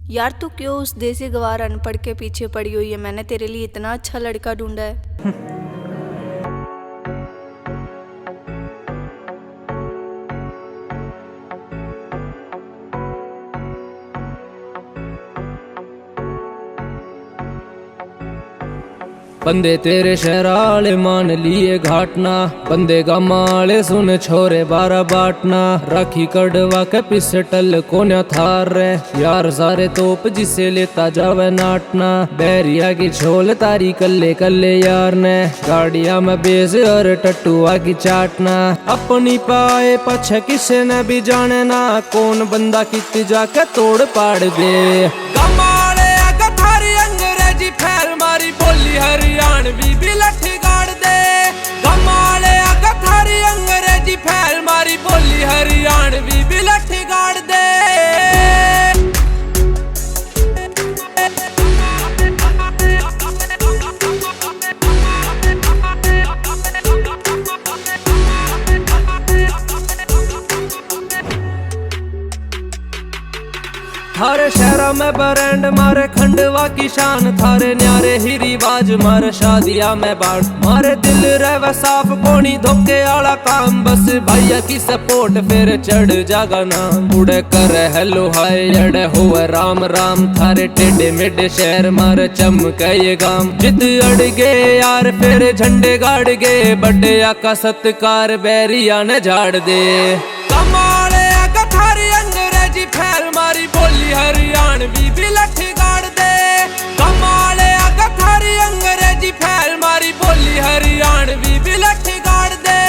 यार तू क्यों उस देसी गवार अनपढ़ के पीछे पड़ी हुई है? मैंने तेरे लिए इतना अच्छा लड़का ढूंढा है। बंदे तेरे शहराले मान लिए घाटना, बंदे गामाले सुन छोरे बारा बाटना। राखी कड़वा के पिस्टल कोन्या थार रे, यार सारे तोप जिसे लेता जावे नाटना। बैरिया की छोल तारी कल्ले कल्ले यार ने, गाड़िया में बेस और टट्टुआ की चाटना। अपनी पाए पछ किसे ने भी जाने ना, कौन बंदा कित जाके तोड़ पाड़ दे। अंग्रेजी फैल मारी बोली हरियाणवी भी लठी गाड़ दे। कमाले आगा थारी अंग्रेजी फैल मारी बोली हरियाणवी भी लठी गाड़ दे। थारे शहरा में ब्रांड मारे खंडवा की शान, थारे न्यारे ही रिवाज मारे शादिया में बाढ़। मारे दिल रह साफ कोनी धोखे आला काम, बस भैया की सपोर्ट फिर चढ़ जागा नाम। उड़े कर हेलो हाय अड़े हुए राम राम, थारे टेढ़े मेढ़े शहर मारे चमके ये गाम। जिद अड़ गए यार फिर झंडे गाड़ गए, बड़े आका सत्कार बैरिया ने झाड़ दे। कमाले आगा थारी अंग्रेजी फैल मारी बोली हरियाणवी भी लठी गाड़ दे। कमाले आगा थारी अंग्रेजी फैल मारी बोली हरियाणवी भी लठी गाड़ दे।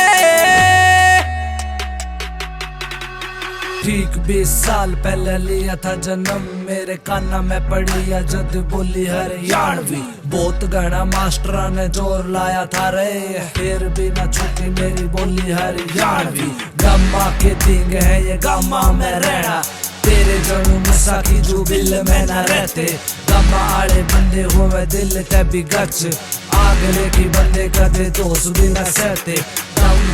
ठीक 20 साल पहले लिया था जन्म, मेरे काना में पड़ी या जद बोली हरियाणवी। बहुत गहना मास्टरा ने जोर लाया था रे, फिर भी न छूटी मेरी बोली हरियाणवी। गम्मा के दिंग है ये गामा में रहना, तेरे जनू नशा की जो बिल में न रहते। गम्मा आड़े बंदे हुए दिल तभी गच, आगले की बंदे कदे दोस्त भी न सहते।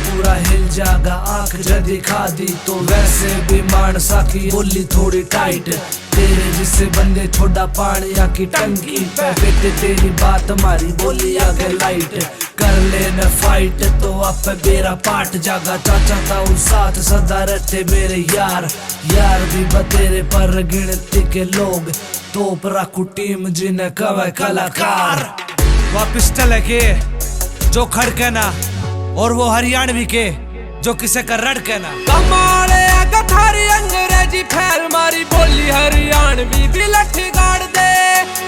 पूरा हिल जागा आंख जदी खा दी, तो वैसे भी मानसा की बोली थोड़ी टाइट। तेरे जिसे बंदे छोड़ा पानिया की टंकी पे, बेटे तेरी बात हमारी बोली आगे लाइट। कर लेना फाइट तो आप बेरा पाट जागा, चाचा था उस साथ सदा रहते मेरे यार। यार भी बतेरे पर गिनती के लोग, तोप रखू टीम जिन्हें कवे कलाकार। वापिस चले के जो खड़के ना, और वो हरियाणवी के जो किसे कर रड़ ना। कमाले आगा थारी अंग्रेजी फैल मारी बोली हरियाणवी भी लठी गाड़ दे।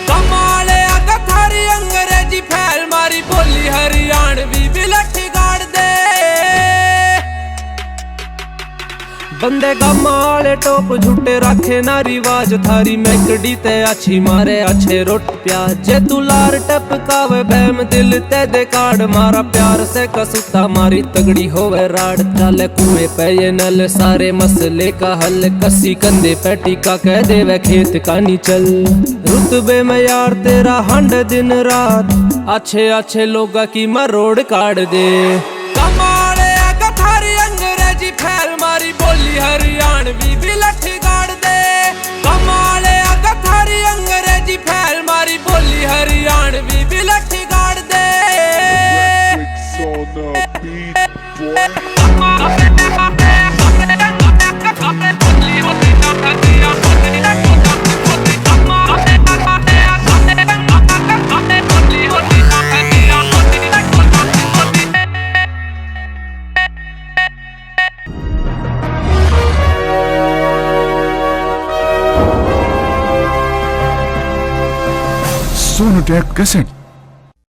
कमाले आगा थारी अंग्रेजी फैल मारी बोली हरियाणवी भी लठी गाड़ दे। बंदे गामाले टोप झूठे रखे ना रिवाज, थारी मैकड़ी ते अच्छी मारे अच्छे रोट प्याज। जे तू लार टपकावे बहम दिल ते दे काड़, मारा प्यार से कसूता मारी तगड़ी होवे राड। चाले कुएं पे ये नल सारे मसले का हल, कसी कंधे पे टीका कह देवे खेत का नी चल। रुतबे में यार तेरा हंड दिन रात, अच्छे अच्छे लोगा की मरोड़ काट दे। कमाले आगा थारी अंग्रेजी फैल मारी बोली हरियाणवी भी लठी गाड़ दे। कमाले आगा थारी अंग्रेजी फैल मारी बोली हरियाणवी भी लठी गाड़ दे। Sonu tap cassette.